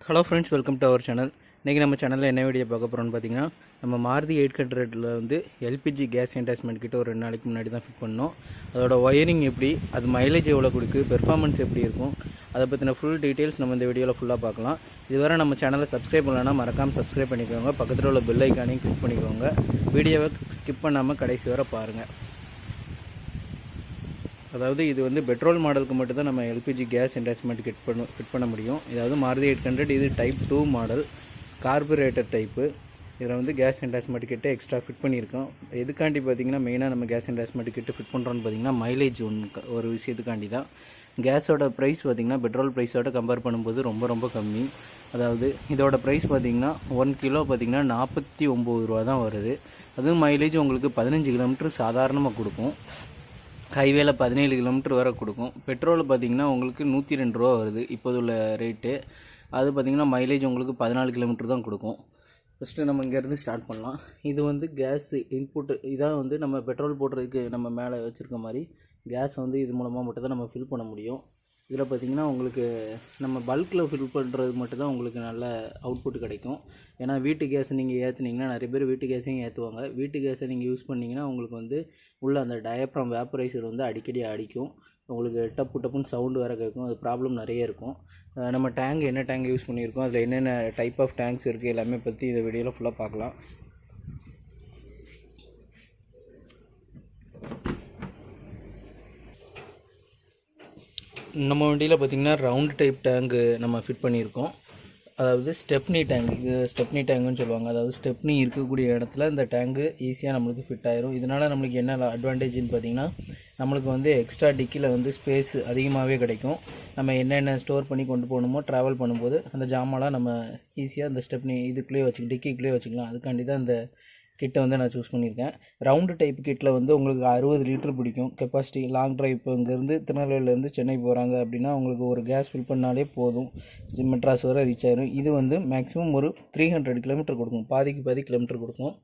Hello friends, welcome to our channel. இன்றைக்கி நம்ம சேனலில் என்ன வீடியோ பார்க்க போகிறோம்னு பார்த்தீங்கன்னா, நம்ம மாருதி 800 வந்து எல்பிஜி கேஸ் என்டாச்மெண்ட் கிட்ட ஒரு 2 நாளைக்கு முன்னாடி தான் ஃபிட் பண்ணோம். அதோட ஒயரிங் எப்படி, அது மைலேஜ் எவ்வளோ கொடுக்கு, பெர்ஃபார்மன்ஸ் எப்படி இருக்கும், அதை பற்றின ஃபுல் டீட்டெயில்ஸ் நம்ம இந்த வீடியோவில் ஃபுல்லாக பார்க்கலாம். இதுவரை நம்ம சேனலை சப்ஸ்கிரைப் பண்ணலன்னா மறக்காமல் சப்ஸ்கிரைப் பண்ணிக்கோங்க. பக்கத்தில் உள்ள பெல் ஐக்கானையும் கிளிக் பண்ணிக்கோங்க. வீடியோவை ஸ்கிப் பண்ணாமல் கடைசி வரை பாருங்கள். அதாவது இது வந்து பெட்ரோல் மாடலுக்கு மட்டும் தான் நம்ம எல்பிஜி கேஸ் என்டாச்மெண்ட் ஃபிட் பண்ண முடியும். இதாவது மாருதி 800 இது டைப் 2 மாடல் கார்புரேட்டர் டைப்பு. இதில் வந்து கேஸ் என்டாச்மெண்ட் கிட்ட எக்ஸ்ட்ரா ஃபிட் பண்ணியிருக்கோம். எதுக்காண்டி பார்த்தீங்கன்னா, மெயினாக நம்ம கேஸ் என்டாச்மெண்ட் கிட்ட ஃபிட் பண்ணுறோன்னு பார்த்தீங்கன்னா, மைலேஜ் ஒரு விஷயத்துக்காண்டி தான். கேஸோட ப்ரைஸ் பார்த்திங்கன்னா பெட்ரோல் ப்ரைஸோட கம்பேர் பண்ணும்போது ரொம்ப கம்மி. அதாவது இதோட ப்ரைஸ் பார்த்திங்கன்னா 1 கிலோ பார்த்திங்கன்னா 49 ரூபா தான் வருது. அதுவும் மைலேஜ் உங்களுக்கு 15 கிலோமீட்டர் சாதாரணமாக கொடுக்கும். ஹைவேல 17 கிலோமீட்டர் வரை கொடுக்கும். பெட்ரோல் பார்த்திங்கன்னா உங்களுக்கு 102 ரூபா வருது இப்போது உள்ள ரேட்டு. அது பார்த்திங்கன்னா மைலேஜ் உங்களுக்கு 14 கிலோமீட்டர் தான் கொடுக்கும். ஃபஸ்ட்டு நம்ம இங்கேருந்து ஸ்டார்ட் பண்ணலாம். இது வந்து கேஸ் இன்புட்டு. இதான் வந்து நம்ம பெட்ரோல் போடுறதுக்கு நம்ம மேலே வச்சுருக்க மாதிரி கேஸ் வந்து இது மூலமாக மட்டும் தான் நம்ம ஃபில் பண்ண முடியும். இதில் பார்த்திங்கன்னா உங்களுக்கு நம்ம பல்கில் ஃபில் பண்ணுறது மட்டும் தான் உங்களுக்கு நல்ல அவுட்புட் கிடைக்கும். ஏன்னா வீட்டு கேஸ் நீங்கள் ஏற்றுனீங்கன்னா, நிறைய பேர் வீட்டு கேஸையும் ஏற்றுவாங்க. வீட்டு கேஸை நீங்கள் யூஸ் பண்ணிங்கன்னா உங்களுக்கு வந்து உள்ள அந்த டயப்ரம் வேப்பரைசர் வந்து அடிக்கடி அடிக்கும். உங்களுக்கு டப்புன்னு சவுண்டு வேறு கேட்கும். அது ப்ராப்ளம் நிறைய இருக்கும். நம்ம டேங்க் என்ன டேங்க் யூஸ் பண்ணியிருக்கோம், அதில் என்னென்ன டைப் ஆஃப் டேங்க்ஸ் இருக்குது, எல்லாமே பற்றி இந்த வீடியோவில் ஃபுல்லாக பார்க்கலாம். நம்ம வண்டியில் பார்த்திங்கன்னா ரவுண்ட் டைப் டேங்கு நம்ம ஃபிட் பண்ணியிருக்கோம். அதாவது ஸ்டெப்னி டேங்க், இது ஸ்டெப்னி டேங்குன்னு சொல்லுவாங்க. அதாவது ஸ்டெப்னி இருக்கக்கூடிய இடத்துல இந்த டேங்கு ஈஸியாக நம்மளுக்கு ஃபிட் ஆயிரும். இதனால் நம்மளுக்கு என்ன அட்வான்டேஜ்னு பார்த்திங்கன்னா, நம்மளுக்கு வந்து எக்ஸ்ட்ரா டிக்கியில் வந்து ஸ்பேஸ் அதிகமாகவே கிடைக்கும். நம்ம என்னென்ன ஸ்டோர் பண்ணி கொண்டு போகணுமோ ட்ராவல் பண்ணும்போது அந்த ஜாமான்லாம் நம்ம ஈஸியாக அந்த ஸ்டெப்னி இதுக்குள்ளேயே டிக்கிக்குள்ளேயே வச்சுக்கலாம். அதுக்காண்டி தான் இந்த கிட்டை வந்து நான் சூஸ் பண்ணியிருக்கேன். ரவுண்டு டைப் கிட்டில் வந்து உங்களுக்கு 60 லிட்டர் பிடிக்கும் கெப்பாசிட்டி. லாங் ட்ரைவ் இப்போ இங்கேருந்து திருநெல்வேலியிலேருந்து சென்னை போகிறாங்க அப்படின்னா உங்களுக்கு ஒரு கேஸ் ஃபில் பண்ணாலே போதும், மெட்ராஸ் வரை ரீச் ஆயிரும். இது வந்து மேக்ஸிமம் ஒரு 300 கிலோமீட்டர் கொடுக்கும், பாதி கிலோமீட்டர் கொடுக்கும்.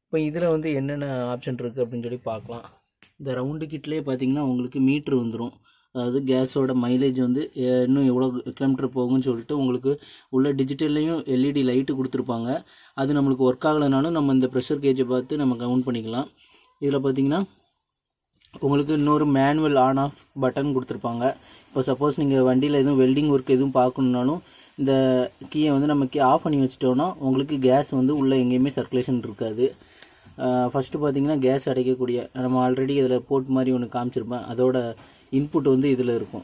இப்போ இதில் வந்து என்னென்ன ஆப்ஷன் இருக்குது அப்படின்னு சொல்லி பார்க்கலாம். இந்த ரவுண்டு கிட்லேயே பார்த்தீங்கன்னா உங்களுக்கு மீட்ரு வந்துடும். அதாவது கேஸோட மைலேஜ் வந்து இன்னும் எவ்வளோ கிலோமீட்டர் போகும்னு சொல்லிட்டு உங்களுக்கு உள்ள டிஜிட்டல்லையும் எல்இடி லைட்டு கொடுத்துருப்பாங்க. அது நம்மளுக்கு ஒர்க் ஆகலைனாலும் நம்ம இந்த ப்ரெஷர் கேஜை பார்த்து நம்ம கவுண்ட் பண்ணிக்கலாம். இதில் பார்த்திங்கன்னா உங்களுக்கு இன்னொரு மேனுவல் ஆன் ஆஃப் பட்டன் கொடுத்துருப்பாங்க. இப்போ சப்போஸ் நீங்கள் வண்டியில் எதுவும் வெல்டிங் ஒர்க் எதுவும் பார்க்கணுன்னாலும் இந்த கீயை வந்து நம்ம ஆஃப் பண்ணி வச்சிட்டோன்னா உங்களுக்கு கேஸ் வந்து உள்ளே எங்கேயுமே சர்க்குலேஷன் இருக்காது. ஃபஸ்ட்டு பார்த்திங்கன்னா கேஸ் அடைக்கக்கூடிய நம்ம ஆல்ரெடி இதில் போர்ட் மாதிரி ஒன்று காமிச்சிருப்பேன். அதோட இன்புட் வந்து இதில் இருக்கும்.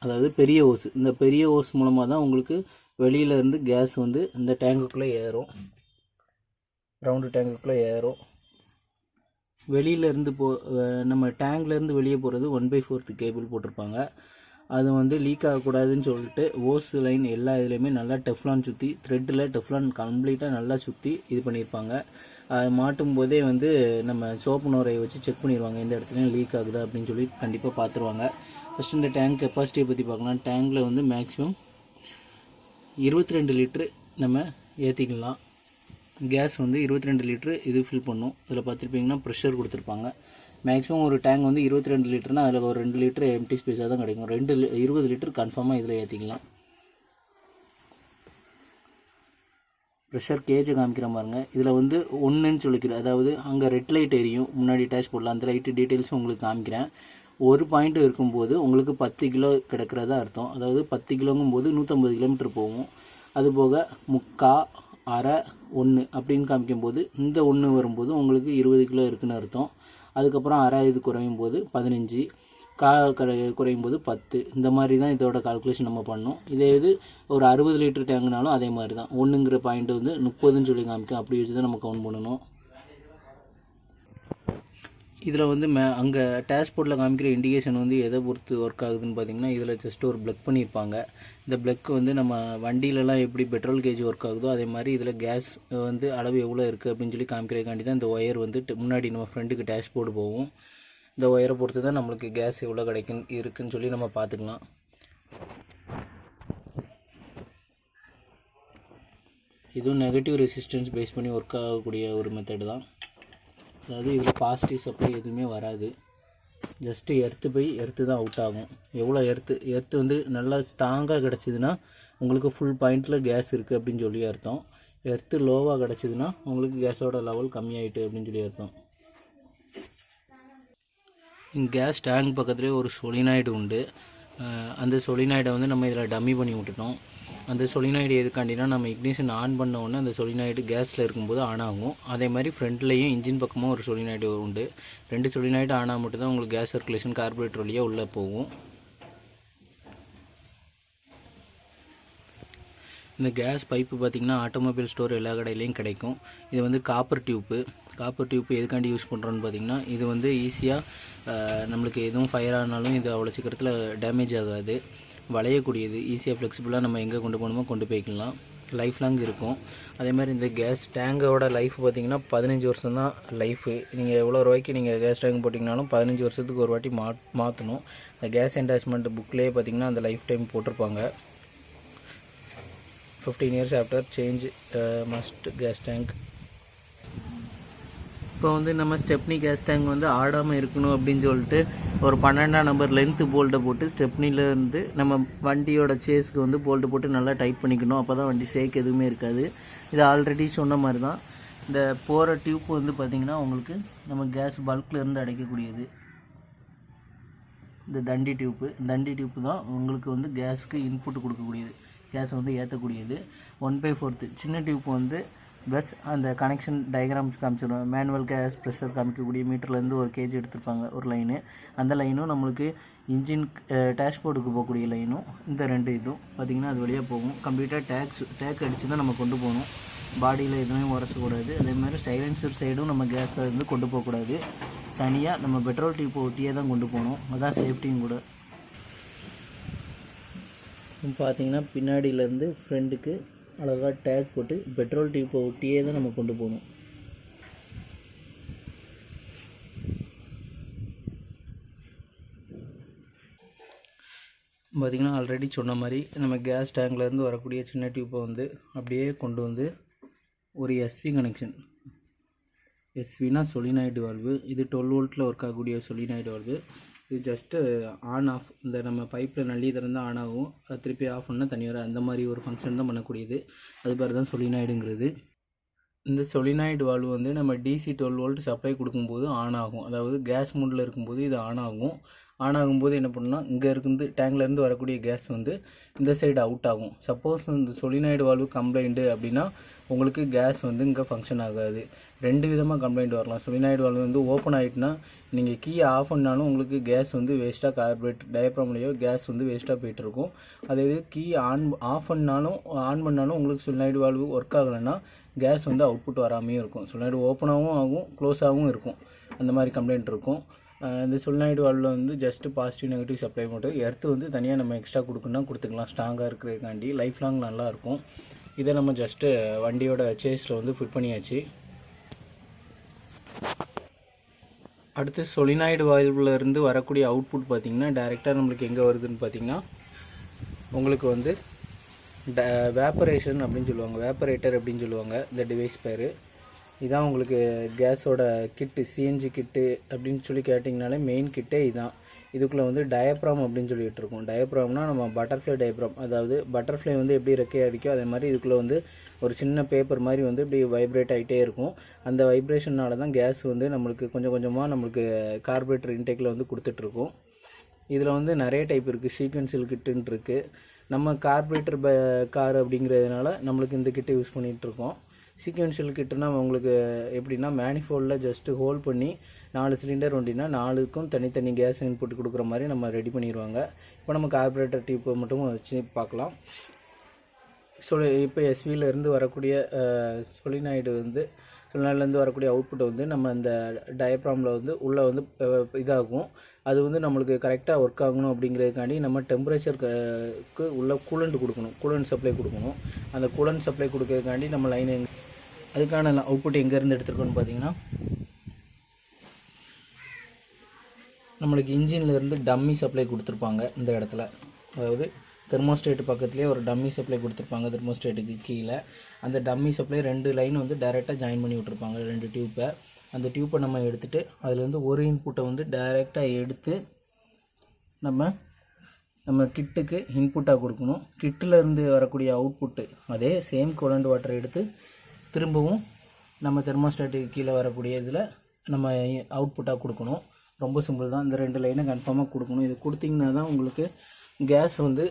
அதாவது பெரிய ஓஸ், இந்த பெரிய ஓஸ் மூலமாக தான் உங்களுக்கு வெளியிலேருந்து கேஸ் வந்து இந்த டேங்குக்குள்ளே ஏறும், ரவுண்டு டேங்குக்குள்ளே ஏறும். வெளியிலேருந்து நம்ம டேங்க்லேருந்து வெளியே போகிறது 1/4 கேபிள் போட்டிருப்பாங்க. அது வந்து லீக் ஆகக்கூடாதுன்னு சொல்லிட்டு ஓஸ் லைன் எல்லா இதுலேயுமே நல்லா டெஃப்லான் சுற்றி, த்ரெட்டில் டெஃப்லான் கம்ப்ளீட்டாக நல்லா சுற்றி இது பண்ணியிருப்பாங்க. அது மாட்டும் போதே வந்து நம்ம சோப்பு நுரையை வச்சு செக் பண்ணிடுவாங்க, எந்த இடத்துலையும் லீக் ஆகுதா அப்படின்னு சொல்லி கண்டிப்பாக பார்த்துருவாங்க. ஃபஸ்ட்டு இந்த டேங்க் கெப்பாசிட்டியை பற்றி பார்க்கலாம். டேங்கில் வந்து மேக்ஸிமம் 22 லிட்ரு நம்ம ஏற்றிக்கலாம். கேஸ் வந்து 22 லிட்ரு இது ஃபில் பண்ணும். இதில் பார்த்துருப்பீங்கன்னா ப்ரெஷர் கொடுத்துருப்பாங்க. மேக்ஸிமம் ஒரு டேங்க் வந்து 22 லிட்டர்னால் அதில் ஒரு 2 லிட்டர் எம்டி ஸ்பேஸாக தான் கிடைக்கும். 20 லிட்டர் கன்ஃபார்மாக இதில் ஏற்றிக்கலாம். ப்ரெஷர் கேஜை காமிக்கிற பாருங்க. இதில் வந்து 1ன்னு சொல்லிக்கிறேன். அதாவது அங்கே ரெட் லைட் எரியும் முன்னாடி டேஷ் போடலாம். அந்த லைட்டு டீட்டெயில்ஸும் உங்களுக்கு காமிக்கிறேன். ஒரு பாயிண்ட் இருக்கும்போது உங்களுக்கு 10 கிலோ கிடக்கிறதா அர்த்தம். அதாவது 10 கிலோங்கும் போது 150 கிலோமீட்டர் போகும். அதுபோக 3/4, அரை, 1 அப்படின்னு காமிக்கும்போது இந்த 1 வரும்போது உங்களுக்கு 20 கிலோ இருக்குன்னு அர்த்தம். அதுக்கப்புறம் அரை இது குறையும் போது 15, குறையும் போது 10. இந்த மாதிரி தான் இதோட கால்குலேஷன் நம்ம பண்ணோம். இதே இது ஒரு 60 லிட்டர் டேங்குனாலும் அதே மாதிரி தான். 1ங்கிற பாயிண்ட் வந்து 30ன்னு சொல்லி காமிக்கும். அப்படி வச்சு தான் நம்ம கவுண்ட் பண்ணணும். இதில் வந்து அங்கே டேஷ்போர்டில் காமிக்கிற இண்டிகேஷன் வந்து எதை பொறுத்து ஒர்க் ஆகுதுன்னு பார்த்தீங்கன்னா, இதில் ஜஸ்ட் ஒரு ப்ளக் பண்ணியிருப்பாங்க. இந்த ப்ளக் வந்து நம்ம வண்டியிலலாம் எப்படி பெட்ரோல் கேஜ் ஒர்க் ஆகுதோ அதே மாதிரி இதில் கேஸ் வந்து அளவு எவ்வளோ இருக்குது அப்படின்னு சொல்லி காமிக்கிறதுக்காண்டி தான் இந்த ஒயர் வந்து முன்னாடி நம்ம ஃப்ரெண்டுக்கு டேஷ்போர்டு போகும். இந்த ஒயரை பொறுத்து தான் நம்மளுக்கு கேஸ் எவ்வளோ இருக்குன்னு சொல்லி நம்ம பார்த்துக்கலாம். இதுவும் நெகட்டிவ் ரெசிஸ்டன்ஸ் பேஸ் பண்ணி ஒர்க் ஆகக்கூடிய ஒரு மெத்தட் தான். அதாவது இதில் பாசிட்டிவ் சப்ளை எதுவுமே வராது. ஜஸ்ட்டு எர்த்து தான் அவுட் ஆகும். எவ்வளோ எர்த்து வந்து நல்லா ஸ்ட்ராங்காக கிடச்சிதுன்னா உங்களுக்கு ஃபுல் பாயிண்டில் கேஸ் இருக்குது அப்படின்னு சொல்லி அர்த்தம். எர்த்து லோவாக கிடச்சிதுன்னா உங்களுக்கு கேஸோட லெவல் கம்மியாயிட்டு அப்படின்னு சொல்லி அர்த்தம். கேஸ் டேங்க் பக்கத்துலேயே ஒரு சொலினாய்டு உண்டு. அந்த சொலினாய்டை வந்து நம்ம இதில் டம்மி பண்ணி விட்டுட்டோம். அந்த சொலினாய்டு எதுக்காண்டினா நம்ம இக்னிஷன் ஆன் பண்ண உடனே அந்த சொலினாய்டு கேஸில் இருக்கும்போது ஆன் ஆகும். அதே மாதிரி ஃப்ரண்ட்லேயும் இன்ஜின் பக்கமும் ஒரு சொலினாய்டு உண்டு. 2 சொலினாய்டு ஆன் ஆக மட்டும் தான் உங்களுக்கு கேஸ் சர்க்குலேஷன் கார்பரேட்டர் வழியாக உள்ளே போகும். இந்த கேஸ் பைப்பு பார்த்திங்கன்னா ஆட்டோமொபைல் ஸ்டோர் எல்லா கடையிலையும் கிடைக்கும். இது வந்து காப்பர் டியூப்பு எதுக்காண்டி யூஸ் பண்ணுறோன்னு பார்த்திங்கன்னா இது வந்து ஈஸியாக நம்மளுக்கு எதுவும் ஃபயர் ஆனாலும் இது அவ்வளோ சீக்கிரத்தில் டேமேஜ் ஆகாது. வளையக்கூடியது, ஈஸியாக ஃப்ளெக்சிபிளாக நம்ம எங்கே கொண்டு போகணுமோ கொண்டு போய்க்கலாம். லைஃப் லாங் இருக்கும். அதே மாதிரி இந்த கேஸ் டேங்கோட லைஃப் பார்த்திங்கன்னா 15 வருஷம் தான் லைஃபு. நீங்கள் எவ்வளோ ரூபாய்க்கு நீங்கள் கேஸ் டேங்க் போட்டிங்கனாலும் 15 வருஷத்துக்கு ஒரு வாட்டி மாற்றணும். இந்த கேஸ் என்டாச்மெண்ட் புக்லேயே பார்த்திங்கன்னா அந்த லைஃப் டைம் போட்டிருப்பாங்க. 15 years after change must gas tank. இப்போ வந்து நம்ம ஸ்டெப்னி கேஸ் டேங்க் வந்து ஆடாமல் இருக்கணும் அப்படின்னு சொல்லிட்டு ஒரு 12ஆம் நம்பர் லென்த்து போல்ட்டை போட்டு ஸ்டெப்னிலேருந்து நம்ம வண்டியோட சேஸ்க்கு வந்து போல்ட்டு போட்டு நல்லா டைட் பண்ணிக்கணும். அப்போ தான் வண்டி ஷேக் எதுவுமே இருக்காது. இது ஆல்ரெடி சொன்ன மாதிரி தான். இந்த போகிற டியூப் வந்து பார்த்திங்கன்னா உங்களுக்கு நம்ம கேஸ் பல்க்லேருந்து அடைக்கக்கூடியது. இந்த தண்டி டியூப்பு தான் உங்களுக்கு வந்து கேஸுக்கு இன்புட் கொடுக்கக்கூடியது, கேஸை வந்து ஏற்றக்கூடியது. 1/4 சின்ன டியூப் வந்து ப்ளஸ் அந்த கனெக்ஷன் டயக்ராம்ஸ் காமிச்சிடுவோம். மேனுவல் கேஸ் ப்ரெஷர் காமிக்கக்கூடிய மீட்டர்லேருந்து ஒரு கேஜி எடுத்துருப்பாங்க ஒரு லைனு. அந்த லைனும் நம்மளுக்கு இன்ஜின் டேஷ்போர்டுக்கு போகக்கூடிய லைனும் இந்த 2 இதுவும் பார்த்திங்கன்னா அது வழியாக போகும். கம்ப்ளீட்டாக டேக் அடித்து தான் நம்ம கொண்டு போகணும். பாடியில் எதுவுமே உரசக்கூடாது. அதேமாதிரி சைலன்சர் சைடும் நம்ம கேஸை வந்து கொண்டு போகக்கூடாது. தனியாக நம்ம பெட்ரோல் டியூப்பை ஒட்டியே தான் கொண்டு போகணும். அதான் சேஃப்டியும் கூட. பார்த்திங்கன்னா பின்னாடியிலேருந்து ஃப்ரெண்டுக்கு அழகாக டேக் போட்டு பெட்ரோல் டியூப்பை ஒட்டியே தான் நம்ம கொண்டு போகணும். பார்த்திங்கன்னா ஆல்ரெடி சொன்ன மாதிரி நம்ம கேஸ் டேங்க்லேருந்து வரக்கூடிய சின்ன டியூப்பை வந்து அப்படியே கொண்டு வந்து ஒரு எஸ்வி கனெக்ஷன். எஸ்வினா சொலினாய்டு வால்வு. இது 12 வோல்ட்டில் ஒர்க் ஆகக்கூடிய சொலினாய்டு வால்வு. இது ஜஸ்ட்டு ஆன் ஆஃப், இந்த நம்ம பைப்பில் நல்லி திறந்தால் ஆன் ஆகும், அது திருப்பி ஆஃப் பண்ணால் தனி வர அந்த மாதிரி ஒரு ஃபங்க்ஷன் தான் பண்ணக்கூடியது. அது பேர் தான் சொலினாய்டுங்கிறது. இந்த சொலினாய்டு வால்வு வந்து நம்ம டிசி 12 வோல்ட் சப்ளை கொடுக்கும்போது ஆன் ஆகும். அதாவது கேஸ் மூடில் இருக்கும்போது இது ஆன் ஆகும். ஆன் ஆகும்போது என்ன பண்ணால் இங்கே இருந்து டேங்க்லேருந்து வரக்கூடிய கேஸ் வந்து இந்த சைடு அவுட் ஆகும். சப்போஸ் இந்த சொலினாய்டு வால்வு கம்ப்ளைண்ட்டு அப்படின்னா உங்களுக்கு கேஸ் வந்து இங்கே ஃபங்க்ஷன் ஆகாது. 2 விதமாக கம்ப்ளைண்ட் வரலாம். சொலினாய்டு வால்வு வந்து ஓப்பன் ஆகிட்டுனா நீங்கள் கீ ஆஃப் பண்ணாலும் உங்களுக்கு கேஸ் வந்து வேஸ்ட்டாக கார்பரேட்டர் டயப்ராம்லேயோ கேஸ் வந்து வேஸ்ட்டாக போய்ட்டுருக்கும். அதே இது கீ ஆன் பண்ணாலும் உங்களுக்கு சொலினாய்டு வால்வு ஒர்க் ஆகலைன்னா கேஸ் வந்து அவுட்புட் வராமையும் இருக்கும். சொலினாய்டு ஓப்பனாகவும் ஆகும், க்ளோஸாகவும் இருக்கும். அந்த மாதிரி கம்ப்ளைண்ட் இருக்கும். இந்த சொலினாய்டு வால்வில் வந்து ஜஸ்ட்டு பாசிட்டிவ் நெகட்டிவ் சப்ளை மட்டும். எர்த்து வந்து தனியாக நம்ம எக்ஸ்ட்ரா கொடுத்துக்கலாம். ஸ்ட்ராங்காக இருக்கிறதுக்காண்டி லைஃப் லாங் நல்லாயிருக்கும். இதை நம்ம ஜஸ்ட்டு வண்டியோட சேஸில் வந்து ஃபிட் பண்ணியாச்சு. அடுத்து சொலினாய்டு வால்வில் இருந்து வரக்கூடிய அவுட்புட் பார்த்திங்கன்னா டைரெக்டாக நம்மளுக்கு எங்கே வருதுன்னு பார்த்திங்கன்னா உங்களுக்கு வந்து வேப்பரேஷன் அப்படின்னு சொல்லுவாங்க, வேப்பரேட்டர் அப்படின்னு சொல்லுவாங்க இந்த டிவைஸ் பேர். இதான் உங்களுக்கு கேஸோட கிட்டு, சிஎன்ஜி கிட்டு அப்படின்னு சொல்லி கேட்டிங்கனாலே மெயின் கிட்டே இதான். இதுக்குள்ளே வந்து டயப்ராம் அப்படின்னு சொல்லிகிட்டு இருக்கோம். டயப்ராம்னா நம்ம பட்டர்ஃப்ளை டயப்ராம், அதாவது பட்டர்ஃப்ளை வந்து எப்படி ரெக்கையாக அடிக்கும் அதே மாதிரி இதுக்குள்ளே வந்து ஒரு சின்ன பேப்பர் மாதிரி வந்து இப்படி வைப்ரேட் ஆகிட்டே இருக்கும். அந்த வைப்ரேஷனால தான் கேஸ் வந்து நம்மளுக்கு கொஞ்சம் கொஞ்சமாக நம்மளுக்கு கார்பரேட்டர் இன்டேக்கில் வந்து கொடுத்துட்ருக்கோம். இதில் வந்து நிறைய டைப் இருக்குது. சீக்வென்ஷியல் கிட்டுன்னு இருக்குது. நம்ம கார்பரேட்டர் கார் அப்படிங்கிறதுனால நம்மளுக்கு இந்த கிட்டை யூஸ் பண்ணிகிட்ருக்கோம். சீக்வென்ஷியல் கிட்டுனா உங்களுக்கு எப்படின்னா மேனிஃபோல்டில் ஜஸ்ட்டு ஹோல்ட் பண்ணி 4 சிலிண்டர் வண்டினா 4க்கும் தனித்தனி கேஸ் இன்புட் கொடுக்குற மாதிரி நம்ம ரெடி பண்ணிடுவாங்க. இப்போ நம்ம கார்பரேட்டர் டியூப்பை மட்டும் வச்சு பார்க்கலாம். இப்போ எஸ்வியிலேருந்து வரக்கூடிய சொலினாய்டு வந்து சொலினாய்டுலேருந்து வரக்கூடிய அவுட்புட்டை வந்து நம்ம இந்த டயப்ராமில் வந்து உள்ளே வந்து இதாகும். அது வந்து நம்மளுக்கு கரெக்டாக ஒர்க் ஆகணும் அப்படிங்கிறதுக்காண்டி நம்ம டெம்பரேச்சருக்கு உள்ள கூலண்ட் சப்ளை கொடுக்கணும். அந்த கூலண்ட் சப்ளை கொடுக்கறதுக்காண்டி நம்ம லைன் அதுக்கான அவுட்புட் எங்கேருந்து எடுத்துருக்கோன்னு பார்த்தீங்கன்னா நம்மளுக்கு இன்ஜின்லேருந்து டம்மி சப்ளை கொடுத்துருப்பாங்க இந்த இடத்துல. அதாவது தெர்மோஸ்டேட் பக்கத்துலேயே ஒரு டம்மி சப்ளை கொடுத்துருப்பாங்க. தெர்மோஸ்டேட்டுக்கு கீழே அந்த டம்மி சப்ளை 2 லைன் வந்து டைரெக்டாக ஜாயின் பண்ணி விட்ருப்பாங்க 2 டியூப்பை. அந்த டியூப்பை நம்ம எடுத்துகிட்டு அதுலேருந்து ஒரு இன்புட்டை வந்து டைரெக்டாக எடுத்து நம்ம கிட்டுக்கு இன்புட்டாக கொடுக்கணும். கிட்டிலேருந்து வரக்கூடிய அவுட்புட்டு அதே சேம் கூலண்ட் வாட்டரை எடுத்து திரும்பவும் நம்ம தெர்மோஸ்டாட்டுக்கு கீழே வரக்கூடிய இதில் நம்ம அவுட்புட்டாக கொடுக்கணும். ரொம்ப சிம்பிள் தான். இந்த 2 லைனை கன்ஃபார்மாக கொடுக்கணும். இது கொடுத்திங்கன்னா தான் உங்களுக்கு கேஸ் வந்து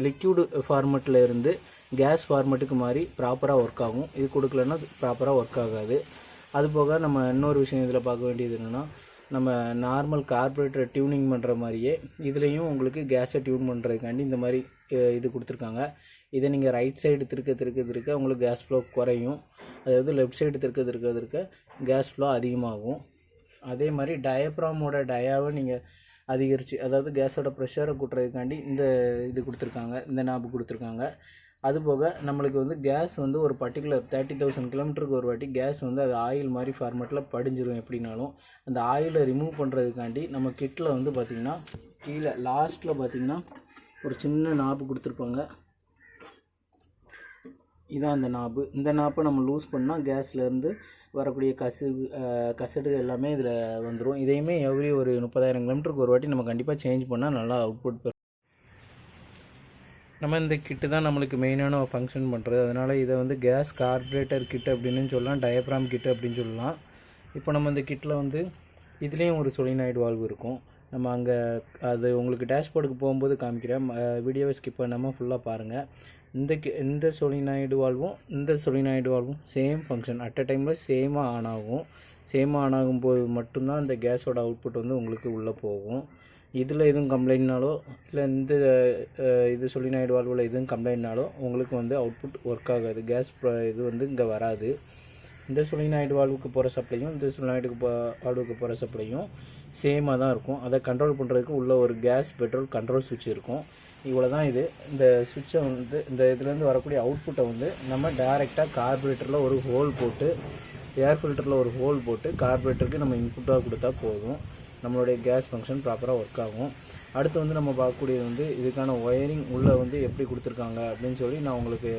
லிக்யூடு ஃபார்மெட்டில் இருந்து கேஸ் ஃபார்மெட்டுக்கு மாதிரி ப்ராப்பராக ஒர்க் ஆகும். இது கொடுக்கலன்னா ப்ராப்பராக ஒர்க் ஆகாது. அதுபோக நம்ம இன்னொரு விஷயம் இதில் பார்க்க வேண்டியது என்னென்னா, நம்ம நார்மல் கார்பரேட்டரை டியூனிங் பண்ணுற மாதிரியே இதுலேயும் உங்களுக்கு கேஸை டியூன் பண்ணுறதுக்காண்டி இந்த மாதிரி இது கொடுத்துருக்காங்க. இதை நீங்கள் ரைட் சைடு திருக்க உங்களுக்கு கேஸ் ஃப்ளோ குறையும். அதாவது லெஃப்ட் சைடு திருக்க கேஸ் ஃப்ளோ அதிகமாகும். அதே மாதிரி டயப்ராமோட டயாவை நீங்கள் அதிகரித்து, அதாவது கேஸோட ப்ரெஷரை கூட்டுறதுக்காண்டி இந்த இது கொடுத்துருக்காங்க, இந்த நாபு கொடுத்துருக்காங்க. அதுபோக நம்மளுக்கு வந்து கேஸ் வந்து ஒரு பர்டிகுலர் 30,000 கிலோமீட்டருக்கு ஒரு வாட்டி கேஸ் வந்து அது ஆயில் மாதிரி ஃபார்மேட்டில் படிஞ்சிரும். எப்படினாலும் அந்த ஆயிலை ரிமூவ் பண்ணுறதுக்காண்டி நம்ம கிட்டில் வந்து பார்த்திங்கன்னா கீழே லாஸ்ட்டில் பார்த்திங்கன்னா ஒரு சின்ன நாபு கொடுத்துருப்பாங்க. இதான் அந்த நாபு. இந்த நாப்பை நம்ம லூஸ் பண்ணால் கேஸ்லேருந்து வரக்கூடிய கசடு எல்லாமே இதில் வந்துடும். இதையுமே எவ்ரி ஒரு 30,000 கிலோமீட்டருக்கு ஒரு வாட்டி நம்ம கண்டிப்பாக சேஞ்ச் பண்ணால் நல்லா அவுட்புட் பெறும். நம்ம இந்த கிட்டு தான் நம்மளுக்கு மெயினான ஃபங்க்ஷன் பண்ணுறது. அதனால் இதை வந்து கேஸ் கார்பரேட்டர் கிட் அப்படின்னு சொல்லலாம், டயப்ராம் கிட்டு அப்படின்னு சொல்லலாம். இப்போ நம்ம இந்த கிட்டில் வந்து இதுலேயும் ஒரு சொலினாய்டு வால்வு இருக்கும். நம்ம அங்கே அது உங்களுக்கு டேஷ்போர்டுக்கு போகும்போது காமிக்கிறேன். வீடியோவை ஸ்கிப் பண்ணாமல் ஃபுல்லாக பாருங்கள். இந்த சொலினாய்டு வால்வும் சேம் ஃபங்க்ஷன் அட் அ டைமில் சேமாக ஆன் ஆகும்போது மட்டும்தான் இந்த கேஸோட அவுட்புட் வந்து உங்களுக்கு உள்ளே போகும். இதில் எதுவும் கம்ப்ளைண்ட்னாலோ இல்லை இந்த இது சொலினாய்டு வால்வில் எதுவும் கம்ப்ளைண்ட்னாலோ உங்களுக்கு வந்து அவுட்புட் ஒர்க் ஆகாது. கேஸ் இது வந்து இங்கே வராது. இந்த சொலினாய்டு வால்வுக்கு போகிற சப்ளையும் இந்த சொலினாய்டுக்கு வால்வுக்கு போகிற சப்ளையும் சேமாக தான் இருக்கும். அதை கண்ட்ரோல் பண்ணுறதுக்கு உள்ள ஒரு கேஸ் பெட்ரோல் கண்ட்ரோல் சுவிட்ச் இருக்கும். இவ்வளோ தான் இது. இந்த சுவிட்சை வந்து இந்த இதுலேருந்து வரக்கூடிய அவுட்புட்டை வந்து நம்ம டைரெக்டாக கார்பரேட்டரில் ஒரு ஹோல் போட்டு, ஏர் ஃபில்டரில் ஒரு ஹோல் போட்டு கார்பரேட்டருக்கு நம்ம இன்புட்டாக கொடுத்தா போதும். நம்மளுடைய கேஸ் ஃபங்க்ஷன் ப்ராப்பராக ஒர்க் ஆகும். அடுத்து வந்து நம்ம பார்க்கக்கூடியது வந்து இதுக்கான ஒயரிங் உள்ளே வந்து எப்படி கொடுத்துருக்காங்க அப்படின்னு சொல்லி நான் உங்களுக்கு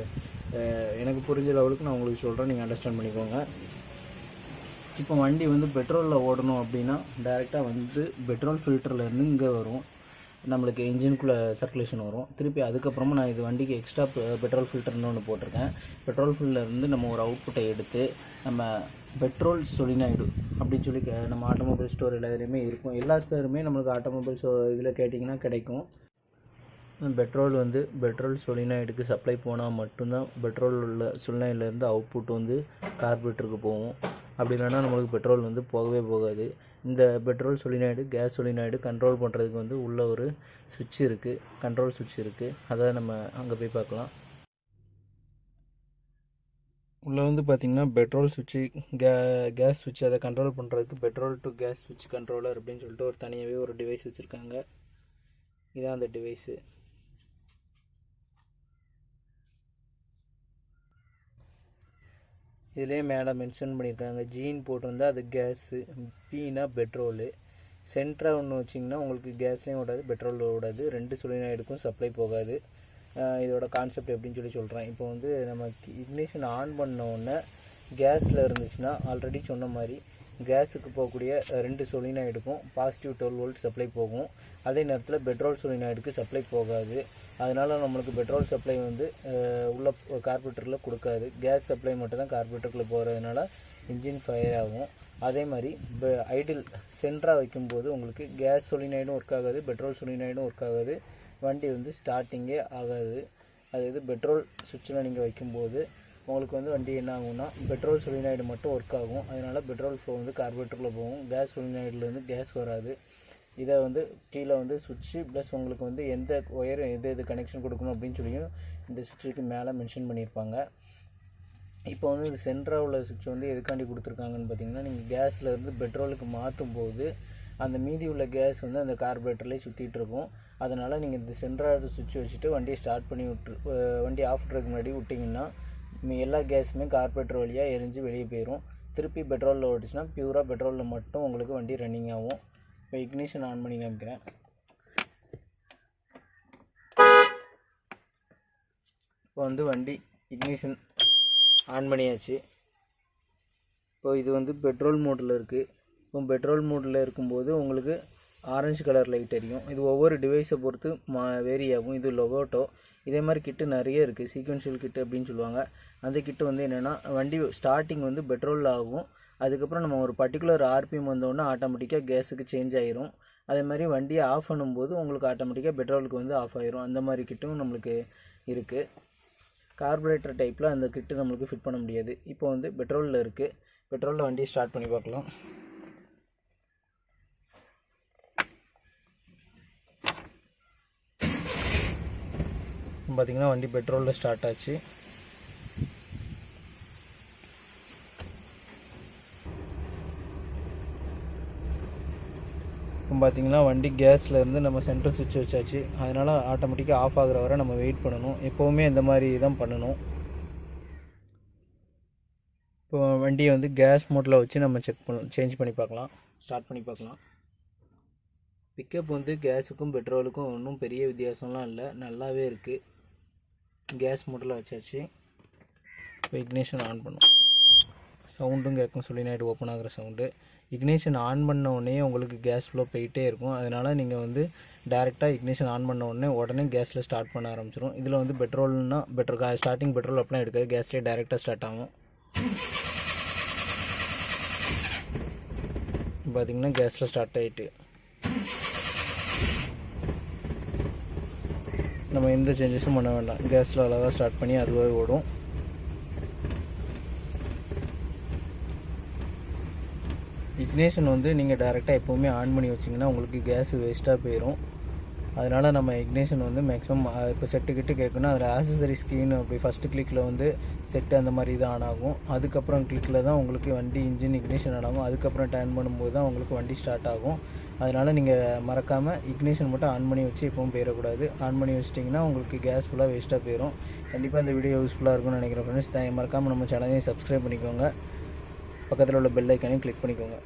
எனக்கு புரிஞ்ச லெவலுக்கு நான் உங்களுக்கு சொல்கிறேன், நீங்கள் அண்டர்ஸ்டாண்ட் பண்ணிக்கோங்க. இப்போ வண்டி வந்து பெட்ரோலில் ஓடணும் அப்படின்னா டைரெக்டாக வந்து பெட்ரோல் ஃபில்டர்லேருந்து இங்கே வரும், நம்மளுக்கு இன்ஜினுக்குள்ளே சர்க்குலேஷன் வரும். திருப்பி அதுக்கப்புறமா நான் இது வண்டிக்கு எக்ஸ்ட்ரா பெட்ரோல் ஃபில்டர்னு ஒன்று போட்டிருக்கேன். பெட்ரோல் ஃபில்டர்லேருந்து நம்ம ஒரு அவுட்புட்டை எடுத்து நம்ம பெட்ரோல் சொலினாய்டு அப்படின்னு சொல்லி நம்ம ஆட்டோமொபைல் ஸ்டோர் எல்லாத்துலேயுமே இருக்கும். எல்லா ஸ்பேருமே நம்மளுக்கு ஆட்டோமொபைல் இதில் கேட்டிங்கன்னா கிடைக்கும். பெட்ரோல் சொலினாய்டுக்கு சப்ளை போனால் மட்டும்தான் பெட்ரோல் உள்ள சொலினாய்டுலேருந்து அவுட்புட் வந்து கார்பரேட்டருக்கு போகும். அப்படி இல்லைன்னா நம்மளுக்கு பெட்ரோல் வந்து போகவே போகாது. இந்த petrol solenoid gas solenoid control பண்ணுறதுக்கு வந்து உள்ள ஒரு சுவிட்ச் இருக்குது, கண்ட்ரோல் சுவிட்ச் இருக்குது. அதை நம்ம அங்கே போய் பார்க்கலாம். உள்ளே வந்து பார்த்திங்கன்னா பெட்ரோல் சுவிட்சு, கேஸ் சுவிட்ச், அதை கண்ட்ரோல் பண்ணுறதுக்கு பெட்ரோல் டு கேஸ் சுவிட்ச் கண்ட்ரோலர் அப்படின்னு சொல்லிட்டு ஒரு தனியாகவே ஒரு டிவைஸ் வச்சுருக்காங்க. இதான் அந்த டிவைஸு. இதிலே மேலே மென்ஷன் பண்ணியிருக்காங்க. ஜீன் போட்டிருந்தா அது கேஸு, பீனா பெட்ரோலு. சென்டராக ஒன்று வச்சிங்கன்னா உங்களுக்கு கேஸ்லேயும் ஓடாது பெட்ரோலில் ஓடாது, 2 சொலினாய்டுக்கும் சப்ளை போகாது. இதோட கான்செப்ட் எப்படின்னு சொல்கிறேன். இப்போ வந்து நம்ம இக்னிஷன் ஆன் பண்ண உடனே கேஸில் இருந்துச்சுன்னா ஆல்ரெடி சொன்ன மாதிரி கேஸுக்கு போகக்கூடிய 2 சொலினாய்டுக்கும் பாசிட்டிவ் 12 வோல்ட் சப்ளை போகும். அதே நேரத்தில் பெட்ரோல் சொலினாய்டுக்கு சப்ளை போகாது. அதனால் நம்மளுக்கு பெட்ரோல் சப்ளை வந்து உள்ள கார்பரேட்டரில் கொடுக்காது. கேஸ் சப்ளை மட்டும் தான் கார்பரேட்டருக்குள்ளே போகிறதுனால இன்ஜின் ஃபயர் ஆகும். அதே மாதிரி ஐடில் சென்டராக வைக்கும்போது உங்களுக்கு கேஸ் சொலினாய்டும் ஒர்க் ஆகாது, பெட்ரோல் சொலினாய்டும் ஒர்க் ஆகாது, வண்டி வந்து ஸ்டார்டிங்கே ஆகாது. அது இது பெட்ரோல் சுவிட்சில் நீங்கள் வைக்கும்போது உங்களுக்கு வந்து வண்டி என்ன ஆகும்னா பெட்ரோல் சொலினாய்டு மட்டும் ஒர்க் ஆகும். அதனால் பெட்ரோல் ஃப்ளோ வந்து கார்பரேட்டரில் போகும், கேஸ் சொலினாய்டுலேருந்து கேஸ் வராது. இதை வந்து கீழே வந்து சுவிட்சு ப்ளஸ் உங்களுக்கு வந்து எந்த ஒயர் எது கனெக்ஷன் கொடுக்கணும் அப்படின்னு சொல்லியும் இந்த சுவிட்சுக்கு மேலே மென்ஷன் பண்ணியிருப்பாங்க. இப்போ வந்து இந்த சென்டராக உள்ள சுவிட்ச் வந்து எதுக்காண்டி கொடுத்துருக்காங்கன்னு பார்த்தீங்கன்னா, நீங்கள் கேஸ்லேருந்து பெட்ரோலுக்கு மாற்றும் போது அந்த மீதி உள்ள கேஸ் வந்து அந்த கார்பரேட்டர்லேயே சுற்றிட்டு இருக்கும். அதனால் நீங்கள் இந்த சென்டராக சுவிட்ச் வச்சுட்டு வண்டியை ஸ்டார்ட் பண்ணி வண்டி ஆஃப் பண்ணுறதுக்கு முன்னாடி விட்டிங்கன்னா எல்லா கேஸுமே கார்பரேட்டர் வழியாக எரிஞ்சு வெளியே போயிடும். திருப்பி பெட்ரோலில் ஓடிச்சுன்னா பியூராக பெட்ரோலில் மட்டும் உங்களுக்கு வண்டி ரன்னிங் ஆகும். இப்போ இக்னிஷன் ஆன் பண்ணி காமிக்கிறேன். இப்போ வந்து வண்டி இக்னிஷன் ஆன் பண்ணியாச்சு. இப்போ இது வந்து பெட்ரோல் மோடில் இருக்குது. இப்போ பெட்ரோல் மோடில் இருக்கும்போது உங்களுக்கு ஆரஞ்சு கலர் லைட் எரியும். இது ஒவ்வொரு டிவைஸை பொறுத்து வேரி ஆகும். இது லொகோட்டோ. இதே மாதிரி கிட்டு நிறைய இருக்குது. சீக்வென்ஷியல் கிட்டு அப்படின்னு சொல்லுவாங்க. அந்த கிட்டு வந்து என்னென்னா வண்டி ஸ்டார்டிங் வந்து பெட்ரோலில் ஆகும். அதுக்கப்புறம் நம்ம ஒரு பர்டிகுலர் ஆர்பிஎம் வந்தோடனே ஆட்டோமேட்டிக்காக கேஸுக்கு சேஞ்ச் ஆயிரும். அதே மாதிரி வண்டியை ஆஃப் பண்ணும்போது உங்களுக்கு ஆட்டோமேட்டிக்காக பெட்ரோலுக்கு வந்து ஆஃப் ஆயிரும். அந்த மாதிரி கிட்டும் நம்மளுக்கு இருக்குது. கார்பரேட்டர் டைப்பில் அந்த கிட்டு நம்மளுக்கு ஃபிட் பண்ண முடியாது. இப்போ வந்து பெட்ரோலில் இருக்குது. பெட்ரோலில் வண்டியை ஸ்டார்ட் பண்ணி பார்க்கலாம். பார்த்திங்கன்னா வண்டி பெட்ரோலில் ஸ்டார்ட் ஆச்சு. இப்போ பார்த்திங்கன்னா வண்டி கேஸ்லேருந்து நம்ம சென்ட்ரல் சுவிட்ச் வச்சாச்சு. அதனால் ஆட்டோமேட்டிக்காக ஆஃப் ஆகிற வரை நம்ம வெயிட் பண்ணணும். எப்போவுமே இந்த மாதிரி தான் பண்ணணும். இப்போ வண்டியை வந்து கேஸ் மோட்டில் வச்சு நம்ம சேஞ்ச் பண்ணி பார்க்கலாம். ஸ்டார்ட் பண்ணி பார்க்கலாம். பிக்கப் வந்து கேஸுக்கும் பெட்ரோலுக்கும் ஒன்றும் பெரிய வித்தியாசம்லாம் இல்லை, நல்லாவே இருக்குது. கேஸ் மோட்டில் வச்சாச்சு. இப்போ இக்னிஷன் ஆன் பண்ணும். சவுண்டும் கேட்கும், சொல்லினாய்டு ஓப்பன் ஆகிற சவுண்டு. இக்னிஷன் ஆன் பண்ண உடனே உங்களுக்கு கேஸ் ஃப்ளோ போயிட்டே இருக்கும். அதனால் நீங்கள் வந்து டேரெக்டாக இக்னிஷன் ஆன் பண்ண உடனே கேஸில் ஸ்டார்ட் பண்ண ஆரம்பிச்சிடும். இதில் வந்து பெட்ரோல்னா ஸ்டார்டிங் பெட்ரோல் அப்படிலாம் எடுக்காது, கேஸ்லேயே டேரெக்டாக ஸ்டார்ட் ஆகும். பார்த்திங்கன்னா கேஸில் ஸ்டார்ட் ஆகிட்டு நம்ம எந்த சேஞ்சஸும் பண்ண வேண்டாம். கேஸில் அழகாக ஸ்டார்ட் பண்ணி அதுவே ஓடும். இக்னிஷன் வந்து நீங்கள் டேரெக்டாக எப்போவுமே ஆன் பண்ணி வச்சிங்கன்னா உங்களுக்கு கேஸ் வேஸ்ட்டாக போயிடும். அதனால் நம்ம இக்னிஷன் வந்து மேக்ஸிமம் இப்போ செட்டுக்கிட்டு கேட்கணும். அதில் ஆக்சசரி ஸ்க்ரீன் அப்படி ஃபஸ்ட்டு கிளிக்கில் வந்து செட்டு அந்த மாதிரி தான் ஆன் ஆகும். அதுக்கப்புறம் கிளிக்கில் தான் உங்களுக்கு வண்டி இன்ஜின் இக்னிஷன் ஆன் ஆகும். அதுக்கப்புறம் டர்ன் பண்ணும்போது தான் உங்களுக்கு வண்டி ஸ்டார்ட் ஆகும். அதனால் நீங்கள் மறக்காமல் இக்னிஷன் மட்டும் ஆன் பண்ணி வச்சு எப்பவும் போயிடக்கூடாது. ஆன் பண்ணி வச்சிட்டிங்கன்னா உங்களுக்கு கேஸ் ஃபுல்லாக வேஸ்ட்டாக போயிடும். கண்டிப்பாக இந்த வீடியோ யூஸ்ஃபுல்லாக இருக்கும்னு நினைக்கிறேன் ஃப்ரெண்ட்ஸ். மறக்காமல் நம்ம சேனலையும் சப்ஸ்கிரைப் பண்ணிக்கோங்க. பக்கத்தில் உள்ள பெல் ஐக்கானையும் கிளிக் பண்ணிக்கோங்க.